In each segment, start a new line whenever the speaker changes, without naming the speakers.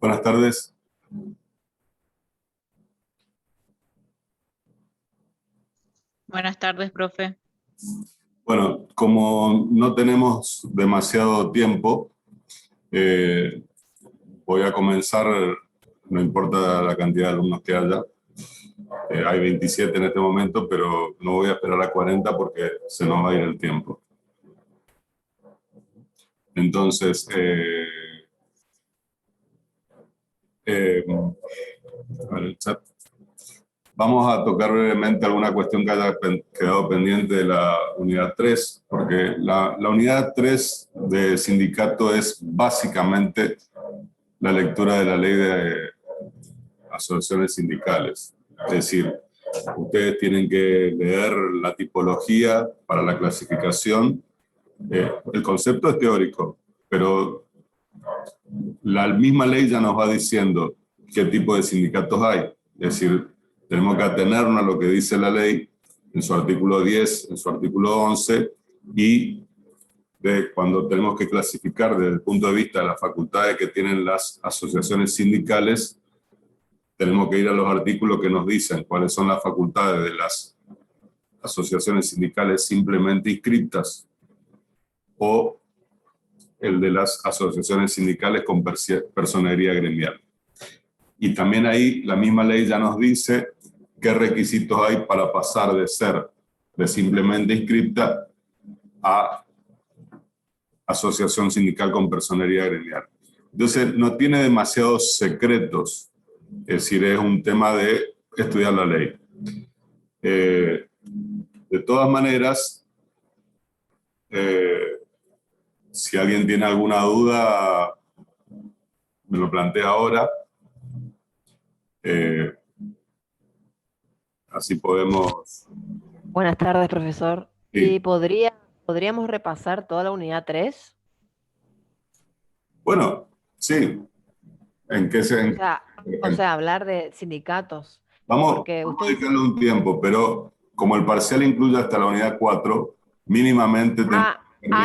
Buenas tardes.
Buenas tardes, profe.
Bueno, como no tenemos demasiado tiempo, voy a comenzar, no importa la cantidad de alumnos que haya. Hay 27 en este momento, pero no voy a esperar a 40 porque se nos va a ir el tiempo. Entonces, a ver el chat. Vamos a tocar brevemente alguna cuestión que haya quedado pendiente de la unidad 3, porque la unidad 3 de sindicato es básicamente la lectura de la ley de asociaciones sindicales. Es decir, ustedes tienen que leer la tipología para la clasificación. El concepto es teórico, pero la misma ley ya nos va diciendo qué tipo de sindicatos hay. Es decir, tenemos que atenernos a lo que dice la ley en su artículo 10, en su artículo 11, y cuando tenemos que clasificar desde el punto de vista de las facultades que tienen las asociaciones sindicales, tenemos que ir a los artículos que nos dicen cuáles son las facultades de las asociaciones sindicales simplemente inscritas o el de las asociaciones sindicales con personería gremial. Y también ahí la misma ley ya nos dice qué requisitos hay para pasar de ser de simplemente inscripta a asociación sindical con personería gremial. Entonces no tiene demasiados secretos, es decir, es un tema de estudiar la ley. De todas maneras, si alguien tiene alguna duda, me lo plantea ahora. Así podemos...
Buenas tardes, profesor.
Sí.
¿Y podríamos repasar toda la unidad 3?
Bueno, sí. ¿En qué se...?
O sea, hablar de sindicatos.
Vamos
Porque
a
usted
dedicarle un tiempo, pero como el parcial incluye hasta la unidad 4, mínimamente...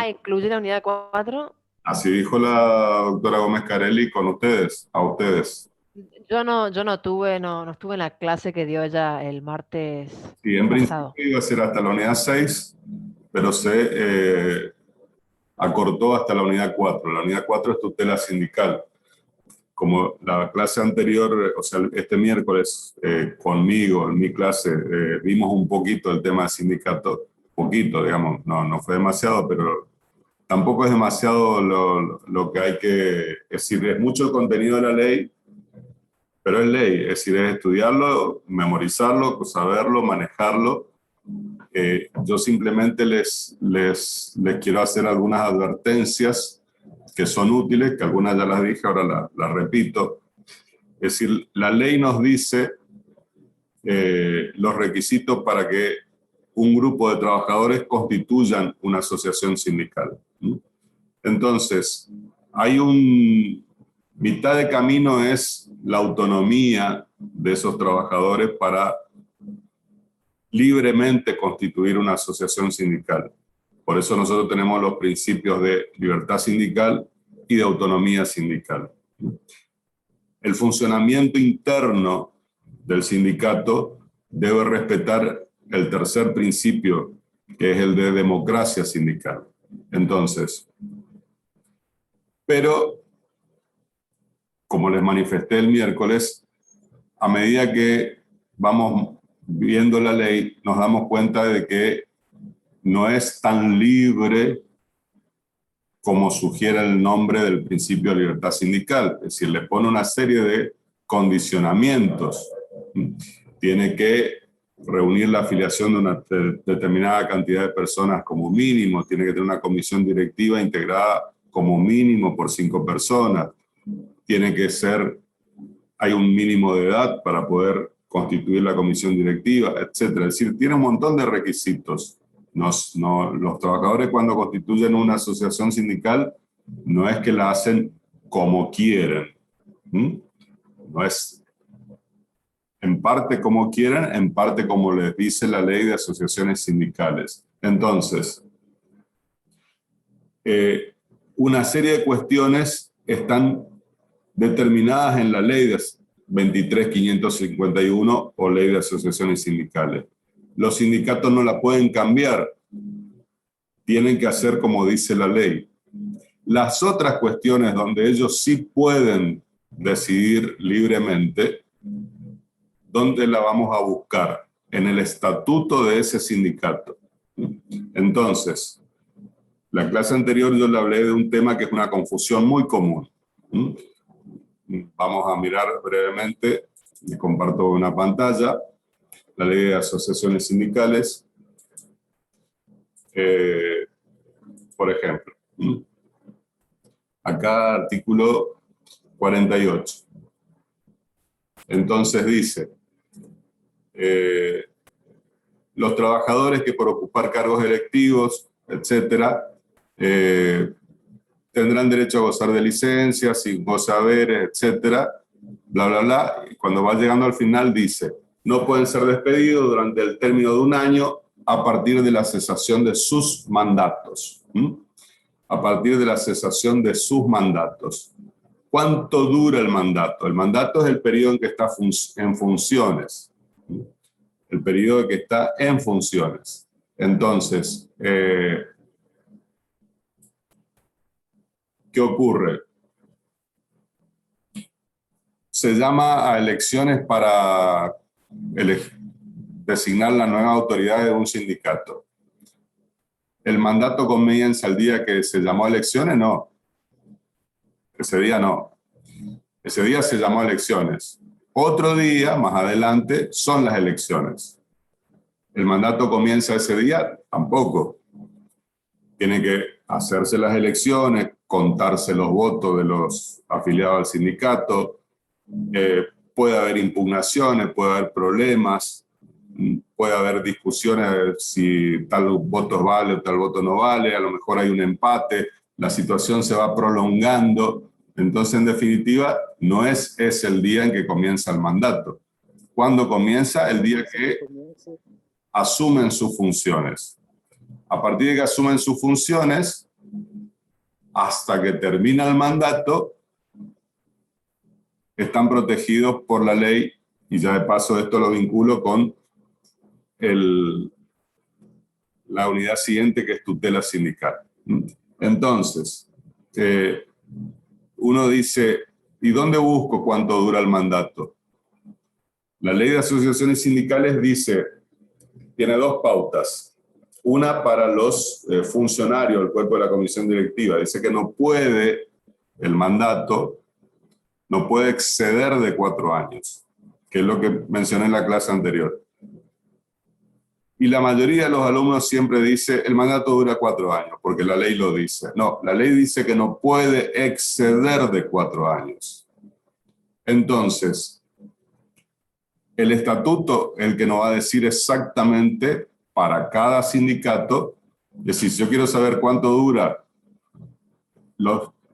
¿incluye la unidad 4?
Así dijo la doctora Gómez Carelli con ustedes, a ustedes.
Yo no estuve en la clase que dio ella el martes
Sí, en
pasado.
principio iba a ser hasta la unidad 6, pero se acortó hasta la unidad 4. La unidad 4 es tutela sindical. Como la clase anterior, o sea, este miércoles conmigo, en mi clase, vimos un poquito el tema de sindicato, poquito, digamos, no fue demasiado, pero tampoco es demasiado lo que hay que... Es decir, es mucho el contenido de la ley, pero es ley, es decir, es estudiarlo, memorizarlo, saberlo, manejarlo. Yo simplemente les quiero hacer algunas advertencias que son útiles, que algunas ya las dije, ahora las repito. Es decir, la ley nos dice los requisitos para que un grupo de trabajadores constituyan una asociación sindical. Entonces, hay mitad de camino es la autonomía de esos trabajadores para libremente constituir una asociación sindical. Por eso nosotros tenemos los principios de libertad sindical y de autonomía sindical. El funcionamiento interno del sindicato debe respetar el tercer principio, que es el de democracia sindical. Entonces, pero, como les manifesté el miércoles, a medida que vamos viendo la ley, nos damos cuenta de que no es tan libre como sugiere el nombre del principio de libertad sindical. Es decir, le pone una serie de condicionamientos. Tiene que reunir la afiliación de una determinada cantidad de personas como mínimo, tiene que tener una comisión directiva integrada como mínimo por 5 personas, tiene que ser, hay un mínimo de edad para poder constituir la comisión directiva, etc. Es decir, tiene un montón de requisitos. Los trabajadores cuando constituyen una asociación sindical no es que la hacen como quieren. No es en parte como quieren, en parte como les dice la ley de asociaciones sindicales. Entonces, una serie de cuestiones están determinadas en la ley de 23.551 o ley de asociaciones sindicales. Los sindicatos no la pueden cambiar, tienen que hacer como dice la ley. Las otras cuestiones donde ellos sí pueden decidir libremente, ¿dónde la vamos a buscar? En el estatuto de ese sindicato. Entonces, la clase anterior yo le hablé de un tema que es una confusión muy común. Vamos a mirar brevemente, les comparto una pantalla, la ley de asociaciones sindicales. Por ejemplo, acá artículo 48. Entonces dice, los trabajadores que por ocupar cargos electivos, etcétera, tendrán derecho a gozar de licencias, sin gozaderes, etcétera, bla, bla, bla. Y cuando va llegando al final dice, no pueden ser despedidos durante el término de un año a partir de la cesación de sus mandatos. A partir de la cesación de sus mandatos. ¿Cuánto dura el mandato? El mandato es el periodo en que está en funciones. El periodo que está en funciones. Entonces, ¿qué ocurre? Se llama a elecciones para designar la nueva autoridad de un sindicato. ¿El mandato comienza el día que se llamó a elecciones? No. Ese día no. Ese día se llamó a elecciones. Otro día, más adelante, son las elecciones. ¿El mandato comienza ese día? Tampoco. Tiene que hacerse las elecciones, contarse los votos de los afiliados al sindicato, puede haber impugnaciones, puede haber problemas, puede haber discusiones de si tal voto vale o tal voto no vale, a lo mejor hay un empate, la situación se va prolongando. Entonces, en definitiva, no es el día en que comienza el mandato. ¿Cuándo comienza? El día que asumen sus funciones. A partir de que asumen sus funciones, hasta que termina el mandato, están protegidos por la ley, y ya de paso esto lo vinculo con la unidad siguiente, que es tutela sindical. Entonces, uno dice, ¿y dónde busco cuánto dura el mandato? La ley de asociaciones sindicales dice, tiene dos pautas. Una para los funcionarios del cuerpo de la comisión directiva. Dice que no puede, el mandato, no puede exceder de 4 años, que es lo que mencioné en la clase anterior. Y la mayoría de los alumnos siempre dice, el mandato dura 4 años, porque la ley lo dice. No, la ley dice que no puede exceder de 4 años. Entonces, el estatuto, el que nos va a decir exactamente para cada sindicato, es decir, si yo quiero saber cuánto dura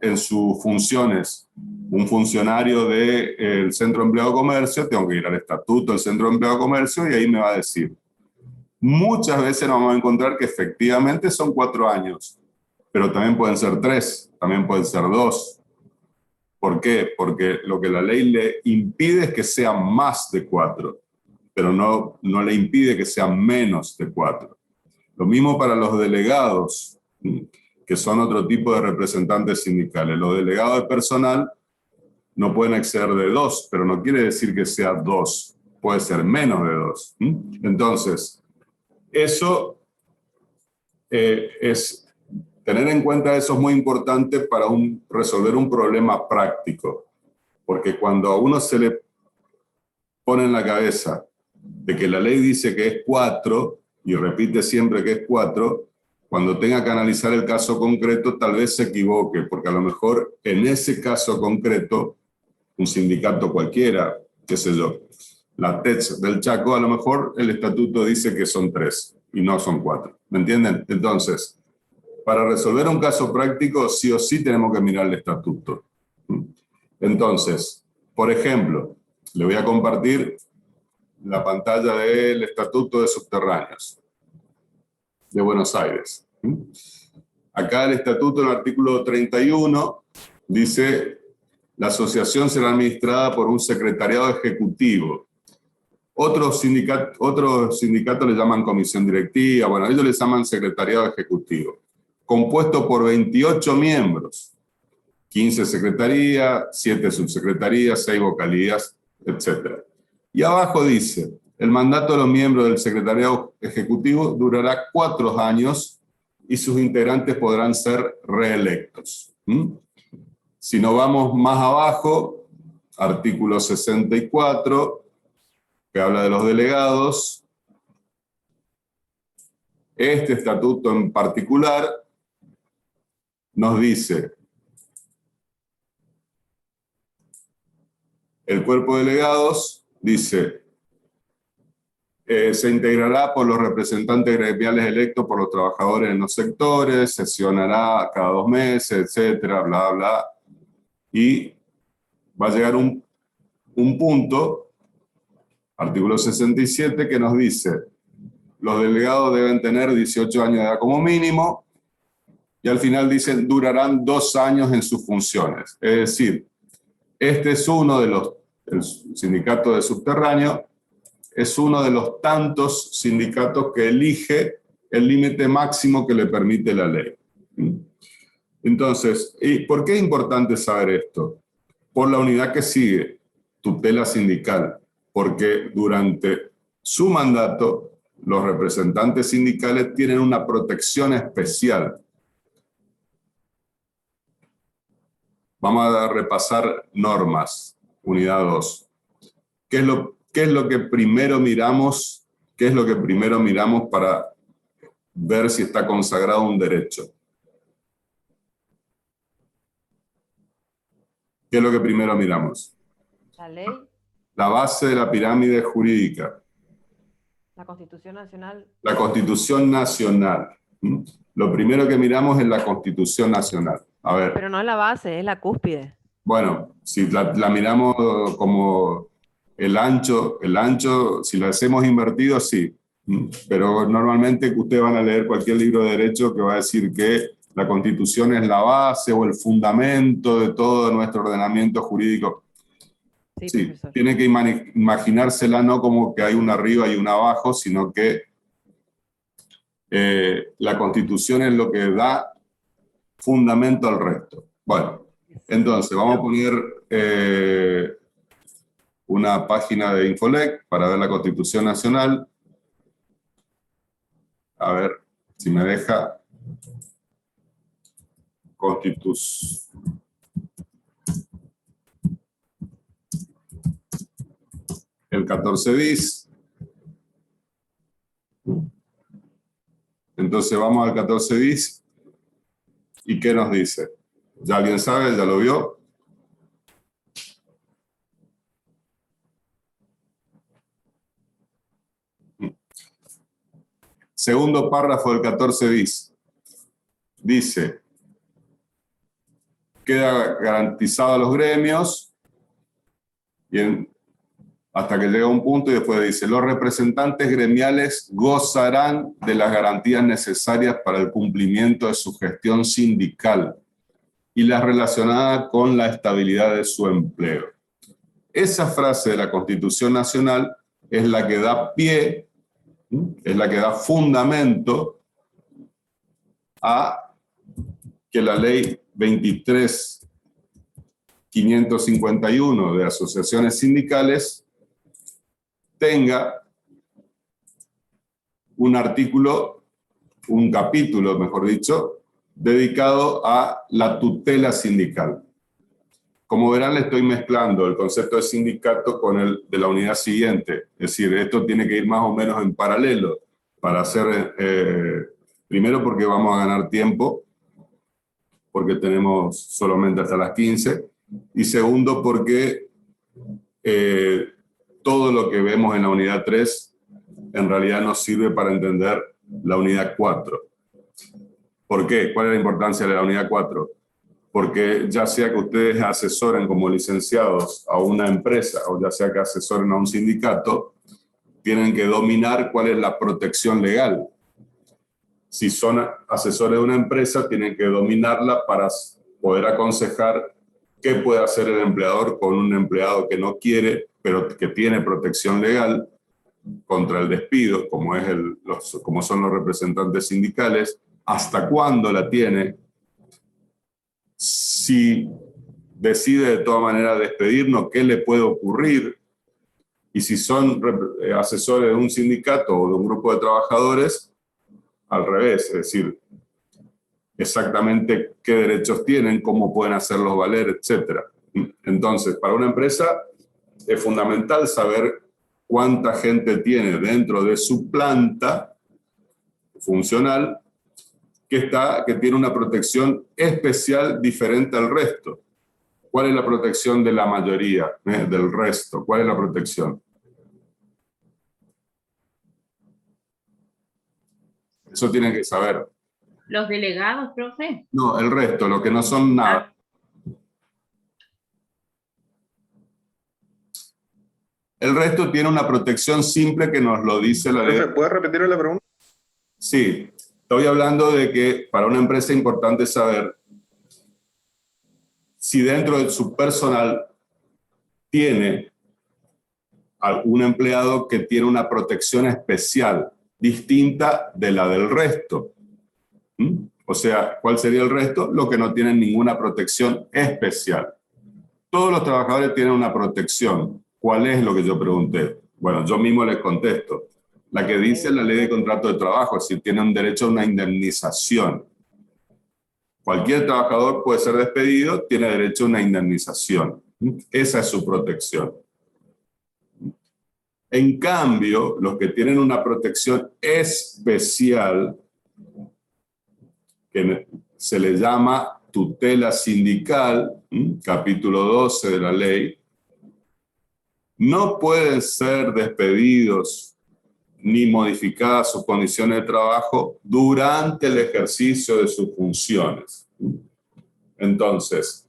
en sus funciones un funcionario del Centro de Empleo de Comercio, tengo que ir al estatuto del Centro de Empleo de Comercio y ahí me va a decir. Muchas veces nos vamos a encontrar que efectivamente son 4 años, pero también pueden ser 3, también pueden ser 2. ¿Por qué? Porque lo que la ley le impide es que sea más de 4, pero no le impide que sea menos de 4. Lo mismo para los delegados, que son otro tipo de representantes sindicales. Los delegados de personal no pueden exceder de 2, pero no quiere decir que sea 2, puede ser menos de 2. Entonces, eso tener en cuenta eso es muy importante para resolver un problema práctico, porque cuando a uno se le pone en la cabeza de que la ley dice que es 4 y repite siempre que es 4, cuando tenga que analizar el caso concreto tal vez se equivoque, porque a lo mejor en ese caso concreto, un sindicato cualquiera, qué sé yo, la TETS del Chaco, a lo mejor el estatuto dice que son 3 y no son 4. ¿Me entienden? Entonces, para resolver un caso práctico, sí o sí tenemos que mirar el estatuto. Entonces, por ejemplo, le voy a compartir la pantalla del Estatuto de Subterráneos de Buenos Aires. Acá el estatuto, en el artículo 31, dice La asociación será administrada por un secretariado ejecutivo. Otros sindicatos le llaman comisión directiva, bueno, ellos le llaman secretariado ejecutivo, compuesto por 28 miembros, 15 secretarías, 7 subsecretarías, 6 vocalías, etc. Y abajo dice, el mandato de los miembros del secretariado ejecutivo durará 4 años y sus integrantes podrán ser reelectos. Si nos vamos más abajo, artículo 64, que habla de los delegados, este estatuto en particular nos dice, el cuerpo de delegados dice, se integrará por los representantes gremiales electos por los trabajadores en los sectores, sesionará cada 2 meses, etcétera, bla, bla, y va a llegar un punto, artículo 67, que nos dice, los delegados deben tener 18 años de edad como mínimo, y al final dicen, durarán 2 años en sus funciones. Es decir, este es uno de los, el sindicato de subterráneo, es uno de los tantos sindicatos que elige el límite máximo que le permite la ley. Entonces, ¿y por qué es importante saber esto? Por la unidad que sigue, tutela sindical, porque durante su mandato los representantes sindicales tienen una protección especial. Vamos a repasar normas, unidad 2. ¿Qué es lo que primero miramos? ¿Qué es lo que primero miramos para ver si está consagrado un derecho? ¿Qué es lo que primero miramos?
La ley,
La base de la pirámide jurídica.
la Constitución Nacional.
La Constitución Nacional. Lo primero que miramos es la Constitución Nacional. A ver.
Pero no es la base, es la cúspide.
Bueno, si la miramos como el ancho, si lo hacemos invertido, sí. Pero normalmente ustedes van a leer cualquier libro de derecho que va a decir que la Constitución es la base o el fundamento de todo nuestro ordenamiento jurídico. Sí, tiene que imaginársela no como que hay una arriba y una abajo, sino que la Constitución es lo que da fundamento al resto. Bueno, entonces vamos a poner una página de Infolec para ver la Constitución Nacional. A ver si me deja. Constitución. El 14 bis. Entonces vamos al 14 bis. ¿Y qué nos dice? ¿Ya alguien sabe? ¿Ya lo vio? Segundo párrafo del 14 bis. Dice, queda garantizado a los gremios, hasta que llega un punto y después dice, los representantes gremiales gozarán de las garantías necesarias para el cumplimiento de su gestión sindical y las relacionadas con la estabilidad de su empleo. Esa frase de la Constitución Nacional es la que da pie, es la que da fundamento a que la ley 23.551 de asociaciones sindicales tenga un artículo, un capítulo, mejor dicho, dedicado a la tutela sindical. Como verán, le estoy mezclando el concepto de sindicato con el de la unidad siguiente. Es decir, esto tiene que ir más o menos en paralelo para hacer, primero porque vamos a ganar tiempo, porque tenemos solamente hasta las 15, y segundo porque todo lo que vemos en la unidad 3 en realidad nos sirve para entender la unidad 4. ¿Por qué? ¿Cuál es la importancia de la unidad 4? Porque ya sea que ustedes asesoren como licenciados a una empresa o ya sea que asesoren a un sindicato, tienen que dominar cuál es la protección legal. Si son asesores de una empresa, tienen que dominarla para poder aconsejar ¿Qué puede hacer el empleador con un empleado que no quiere, pero que tiene protección legal contra el despido, como son los representantes sindicales? ¿Hasta cuándo la tiene? Si decide de todas maneras despedirnos, ¿qué le puede ocurrir? Y si son asesores de un sindicato o de un grupo de trabajadores, al revés, es decir, exactamente qué derechos tienen, cómo pueden hacerlos valer, etc. Entonces, para una empresa es fundamental saber cuánta gente tiene dentro de su planta funcional que tiene una protección especial diferente al resto. ¿Cuál es la protección de la mayoría, del resto? ¿Cuál es la protección? Eso tienen que saber.
¿Los delegados, profe?
No, el resto, los que no son nada. El resto tiene una protección simple que nos lo dice la ley.
Profe, ¿puedes repetir la pregunta?
Sí, estoy hablando de que para una empresa es importante saber si dentro de su personal tiene algún empleado que tiene una protección especial, distinta de la del resto. O sea, ¿cuál sería el resto? Los que no tienen ninguna protección especial. Todos los trabajadores tienen una protección. ¿Cuál es lo que yo pregunté? Bueno, yo mismo les contesto. La que dice la ley de contrato de trabajo, es decir, tienen un derecho a una indemnización. Cualquier trabajador puede ser despedido, tiene derecho a una indemnización. Esa es su protección. En cambio, los que tienen una protección especial, que se le llama tutela sindical, capítulo 12 de la ley, no pueden ser despedidos ni modificadas sus condiciones de trabajo durante el ejercicio de sus funciones. Entonces,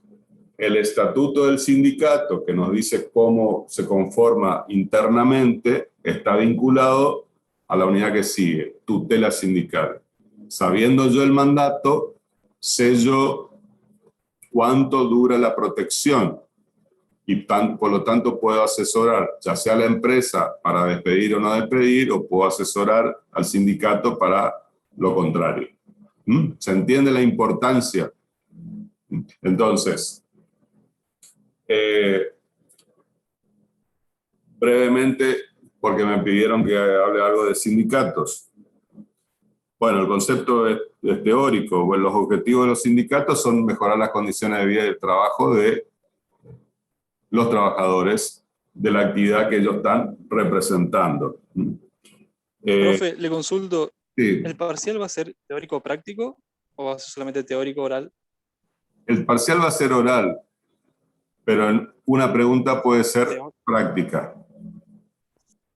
el estatuto del sindicato, que nos dice cómo se conforma internamente, está vinculado a la unidad que sigue, tutela sindical. Sabiendo yo el mandato, sé yo cuánto dura la protección y por lo tanto puedo asesorar ya sea a la empresa para despedir o no despedir, o puedo asesorar al sindicato para lo contrario. ¿Se entiende la importancia? Entonces, brevemente, porque me pidieron que hable algo de sindicatos. Bueno, el concepto es teórico. Bueno, los objetivos de los sindicatos son mejorar las condiciones de vida y de trabajo de los trabajadores de la actividad que ellos están representando.
Profe, le consulto,
Sí.
¿el parcial va a ser teórico o práctico o va a ser solamente teórico oral?
El parcial va a ser oral, pero una pregunta puede ser práctica.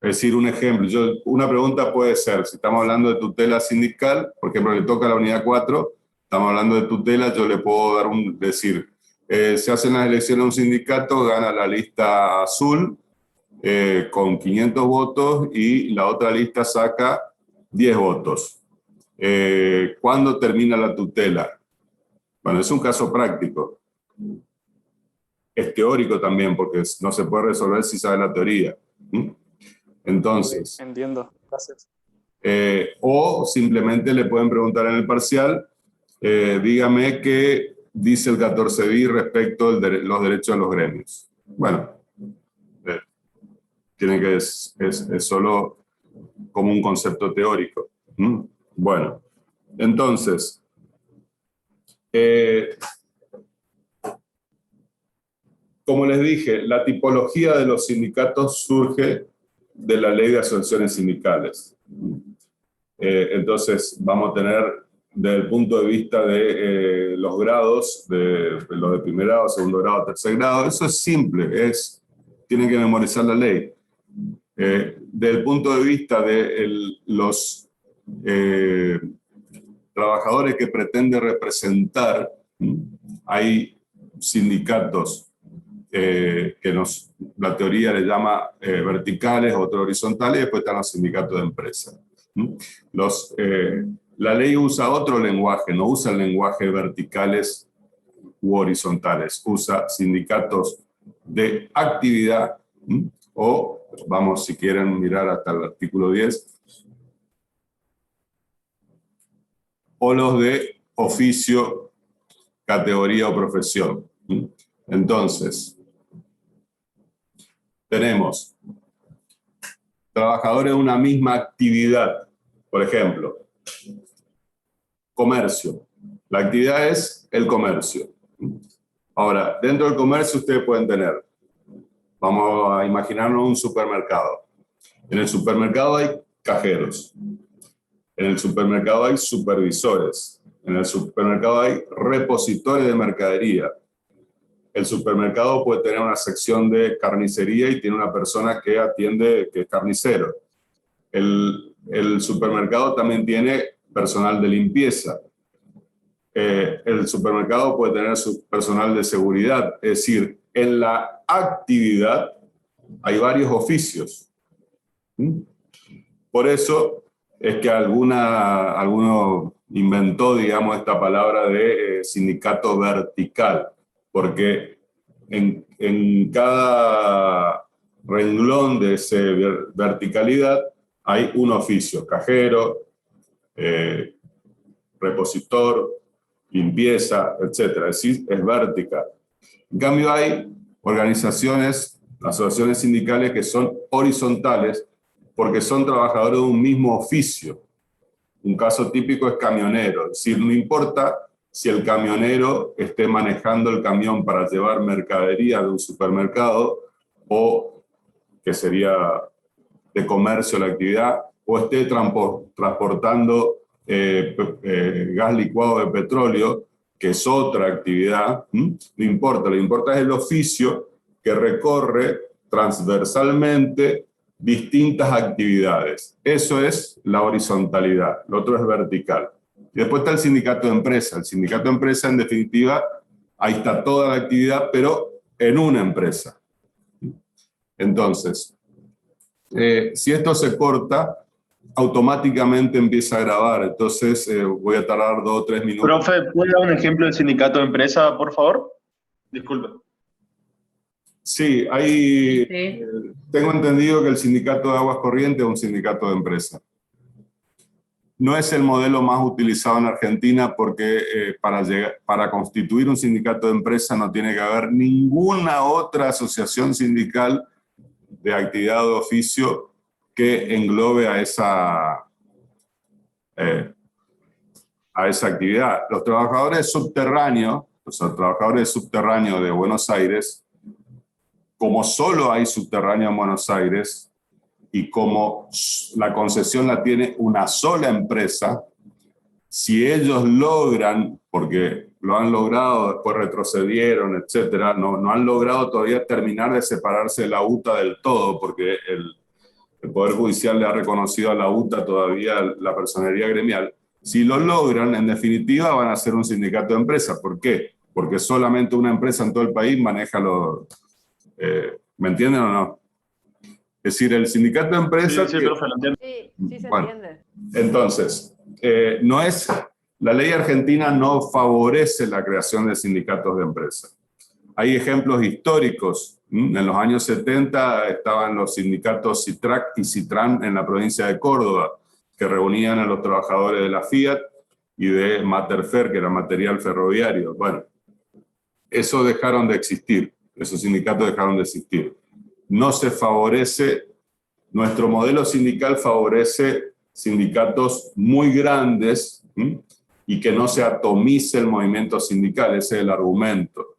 Es decir, un ejemplo, una pregunta puede ser, si estamos hablando de tutela sindical, por ejemplo, le toca a la unidad 4, estamos hablando de tutela, yo le puedo dar decir, se hacen las elecciones de un sindicato, gana la lista azul con 500 votos y la otra lista saca 10 votos. ¿Cuándo termina la tutela? Bueno, es un caso práctico. Es teórico también, porque no se puede resolver si sabe la teoría. Entonces,
entiendo, gracias.
O simplemente le pueden preguntar en el parcial, dígame qué dice el 14 bis respecto de los derechos de los gremios. Bueno, tiene que es solo como un concepto teórico. Bueno, entonces, como les dije, la tipología de los sindicatos surge de la ley de asociaciones sindicales. Entonces, vamos a tener, desde el punto de vista de los grados, de los de primer grado, segundo grado, tercer grado, eso es simple, tienen que memorizar la ley. Desde el punto de vista de los trabajadores que pretende representar, hay sindicatos que la teoría le llama verticales, otros horizontales, y después están los sindicatos de empresa. La ley usa otro lenguaje, no usa el lenguaje verticales u horizontales. Usa sindicatos de actividad, o vamos, si quieren mirar hasta el artículo 10, o los de oficio, categoría o profesión. Entonces, tenemos trabajadores de una misma actividad. Por ejemplo, comercio. La actividad es el comercio. Ahora, dentro del comercio ustedes pueden tener, vamos a imaginarnos un supermercado. En el supermercado hay cajeros. En el supermercado hay supervisores. En el supermercado hay repositores de mercadería. El supermercado puede tener una sección de carnicería y tiene una persona que atiende, que es carnicero. El supermercado también tiene personal de limpieza. El supermercado puede tener su personal de seguridad. Es decir, en la actividad hay varios oficios. Por eso es que alguno inventó, digamos, esta palabra de sindicato vertical, porque en cada renglón de esa verticalidad hay un oficio: cajero, repositor, limpieza, etc. Es decir, es vertical. En cambio, hay organizaciones, asociaciones sindicales que son horizontales porque son trabajadores de un mismo oficio. Un caso típico es camionero. Es decir, no importa si el camionero esté manejando el camión para llevar mercadería de un supermercado, o que sería de comercio la actividad, o esté transportando gas licuado de petróleo, que es otra actividad. No importa, lo que importa es el oficio que recorre transversalmente distintas actividades. Eso es la horizontalidad, lo otro es vertical. Y después está el sindicato de empresa. El sindicato de empresa, en definitiva, ahí está toda la actividad, pero en una empresa. Entonces, si esto se corta, automáticamente empieza a grabar. Entonces, voy a tardar 2 o 3 minutos.
Profe, ¿puede dar un ejemplo del sindicato de empresa, por favor? Disculpe.
Sí, hay,
Sí.
tengo entendido que el sindicato de aguas corrientes es un sindicato de empresa. No es el modelo más utilizado en Argentina porque para constituir un sindicato de empresa no tiene que haber ninguna otra asociación sindical de actividad de oficio que englobe a esa actividad. Los trabajadores subterráneos de Buenos Aires, como solo hay subterráneo en Buenos Aires y como la concesión la tiene una sola empresa, si ellos logran, porque lo han logrado, después retrocedieron, etcétera, no han logrado todavía terminar de separarse de la UTA del todo, porque el Poder Judicial le ha reconocido a la UTA todavía la personería gremial. Si lo logran, en definitiva van a ser un sindicato de empresa. ¿Por qué? Porque solamente una empresa en todo el país maneja los... ¿me entienden o no? Es decir, el sindicato de empresa...
Sí, profe, lo entiendo.
Sí se
Bueno,
entiende.
entonces, no es... La ley argentina no favorece la creación de sindicatos de empresa. Hay ejemplos históricos. En los años 70 estaban los sindicatos CITRAC y CITRAN en la provincia de Córdoba, que reunían a los trabajadores de la Fiat y de Materfer, que era material ferroviario. Bueno, eso dejaron de existir, esos sindicatos dejaron de existir. No se favorece, nuestro modelo sindical favorece sindicatos muy grandes, y que no se atomice el movimiento sindical. Ese es el argumento.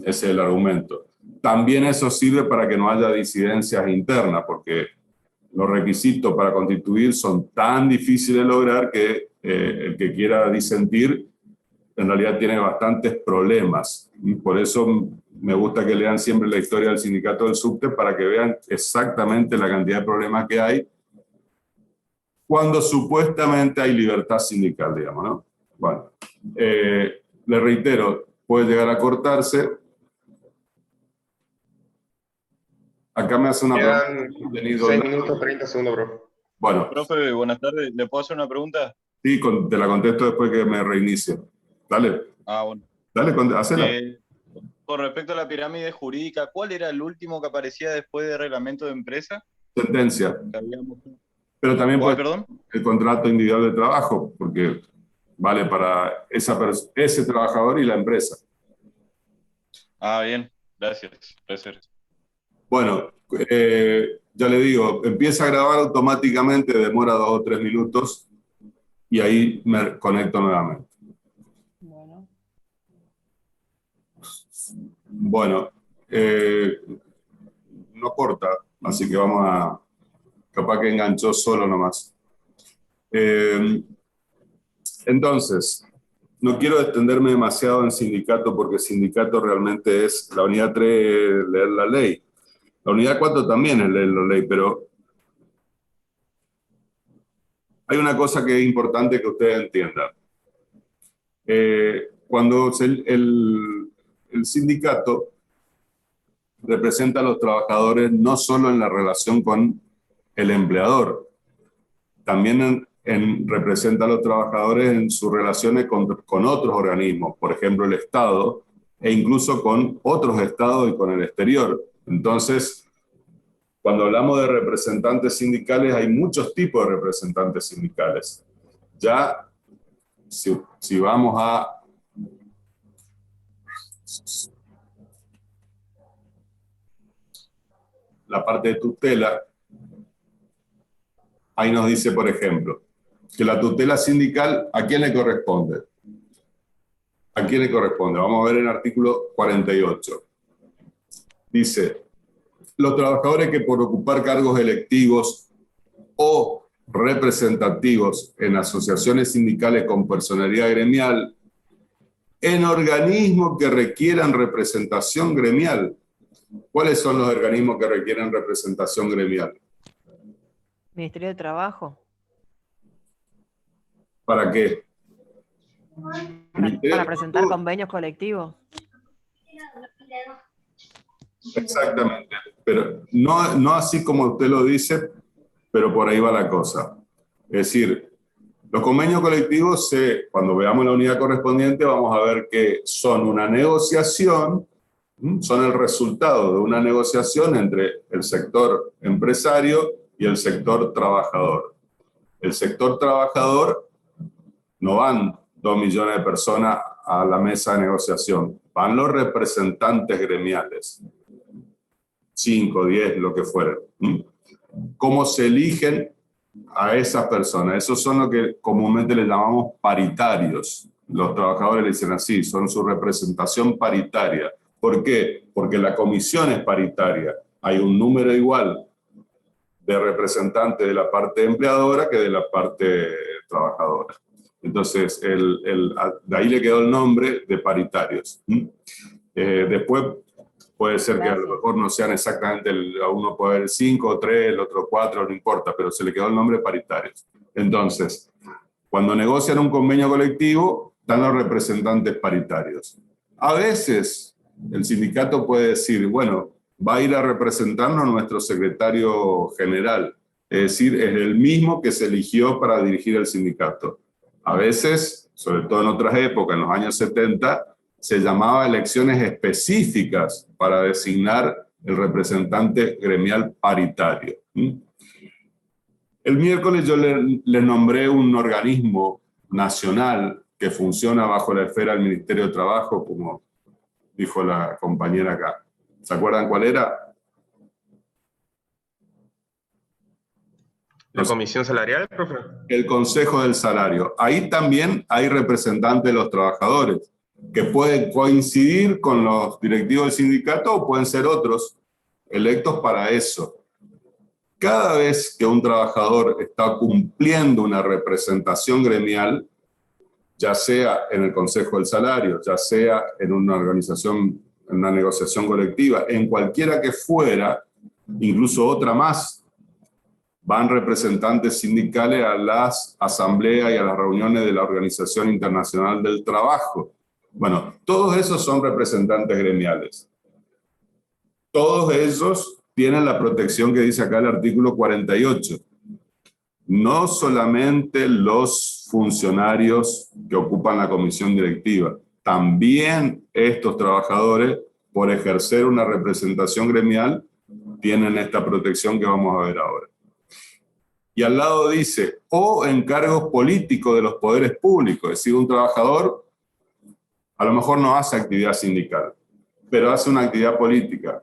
Ese es el argumento. También eso sirve para que no haya disidencias internas, porque los requisitos para constituir son tan difíciles de lograr que el que quiera disentir en realidad tiene bastantes problemas. Y por eso me gusta que lean siempre la historia del sindicato del subte, para que vean exactamente la cantidad de problemas que hay cuando supuestamente hay libertad sindical, digamos, ¿no? Bueno, le reitero, puede llegar a cortarse. Acá me hace una
Quedan
pregunta.
6 minutos 30 segundos, bro.
Bueno,
Profe, buenas tardes. ¿Le puedo hacer una pregunta?
sí, te la contesto después que me reinicie. Dale.
Ah, bueno.
Dale, hacela.
Con respecto a la pirámide jurídica, ¿cuál era el último que aparecía después del reglamento de empresa?
Sentencia.
Que habíamos-
Pero también
¿Cuál,
puede
perdón?
el contrato individual de trabajo, porque vale para ese trabajador y la empresa.
Ah, bien, gracias. Gracias.
Bueno, ya le digo, empieza a grabar automáticamente, demora 2 o 3 minutos y ahí me conecto nuevamente.
Bueno.
Bueno, no corta, así que vamos a... Capaz que enganchó solo nomás. Entonces, no quiero extenderme demasiado en sindicato porque sindicato realmente es la unidad 3, leer la ley. La unidad 4 también es leer la ley, pero hay una cosa que es importante que ustedes entiendan. Cuando el sindicato representa a los trabajadores no solo en la relación con el empleador, también representa a los trabajadores en sus relaciones con otros organismos, por ejemplo el Estado, e incluso con otros estados y con el exterior. Entonces, cuando hablamos de representantes sindicales, hay muchos tipos de representantes sindicales. Ya, si vamos a... la parte de tutela, ahí nos dice, por ejemplo, que la tutela sindical, ¿a quién le corresponde? ¿A quién le corresponde? Vamos a ver en el artículo 48. Dice, los trabajadores que por ocupar cargos electivos o representativos en asociaciones sindicales con personalidad gremial, en organismos que requieran representación gremial. ¿Cuáles son los organismos que requieren representación gremial?
Ministerio de Trabajo.
¿Para qué?
Para presentar convenios colectivos.
Exactamente, pero no así como usted lo dice, pero por ahí va la cosa. Es decir, los convenios colectivos, cuando veamos la unidad correspondiente, vamos a ver que son una negociación, son el resultado de una negociación entre el sector empresario y el sector trabajador. El sector trabajador no van 2 millones de personas a la mesa de negociación, van los representantes gremiales, 5, 10, lo que fuera. ¿Cómo se eligen a esas personas? Esos son lo que comúnmente le llamamos paritarios. Los trabajadores le dicen así, son su representación paritaria. ¿Por qué? Porque la comisión es paritaria. Hay un número igual de representantes de la parte empleadora que de la parte trabajadora. Entonces, de ahí le quedó el nombre de paritarios. Después puede ser que a lo mejor no sean exactamente, uno puede haber 5, 3, el otro 4, no importa, pero se le quedó el nombre de paritarios. Entonces, cuando negocian un convenio colectivo, están los representantes paritarios. A veces, el sindicato puede decir, bueno, va a ir a representarnos nuestro secretario general, es decir, es el mismo que se eligió para dirigir el sindicato. A veces, sobre todo en otras épocas, en los años 70, se llamaba elecciones específicas para designar el representante gremial paritario. El miércoles yo les nombré un organismo nacional que funciona bajo la esfera del Ministerio de Trabajo, como dijo la compañera acá. ¿Se acuerdan cuál era?
¿La comisión salarial, profe?
El Consejo del Salario. Ahí también hay representantes de los trabajadores, que pueden coincidir con los directivos del sindicato o pueden ser otros electos para eso. Cada vez que un trabajador está cumpliendo una representación gremial, ya sea en el Consejo del Salario, ya sea en una organización, en una negociación colectiva, en cualquiera que fuera, incluso otra más, van representantes sindicales a las asambleas y a las reuniones de la Organización Internacional del Trabajo. Bueno, todos esos son representantes gremiales. Todos esos tienen la protección que dice acá el artículo 48. No solamente los funcionarios que ocupan la comisión directiva, también estos trabajadores, por ejercer una representación gremial, tienen esta protección que vamos a ver ahora. Y al lado dice, o en cargos políticos de los poderes públicos, es decir, un trabajador a lo mejor no hace actividad sindical, pero hace una actividad política.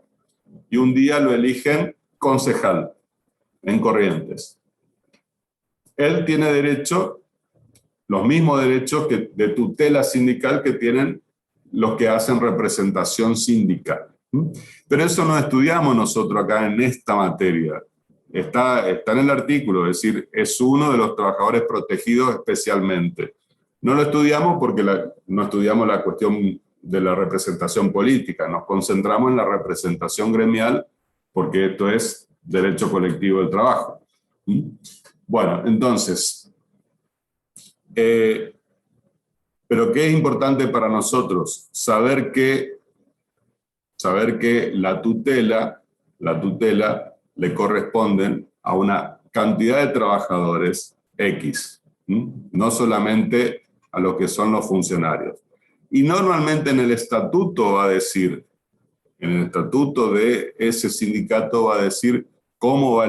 Y un día lo eligen concejal en Corrientes. Él tiene derecho, los mismos derechos de tutela sindical que tienen los que hacen representación sindical. Pero eso no estudiamos nosotros acá en esta materia. Está en el artículo, es decir, es uno de los trabajadores protegidos especialmente. No lo estudiamos porque no estudiamos la cuestión de la representación política, nos concentramos en la representación gremial porque esto es derecho colectivo del trabajo. Bueno, entonces, pero ¿qué es importante para nosotros? Saber que la tutela le corresponden a una cantidad de trabajadores X, no solamente a lo que son los funcionarios. Y normalmente en el estatuto va a decir, en el estatuto de ese sindicato va a decir cómo va a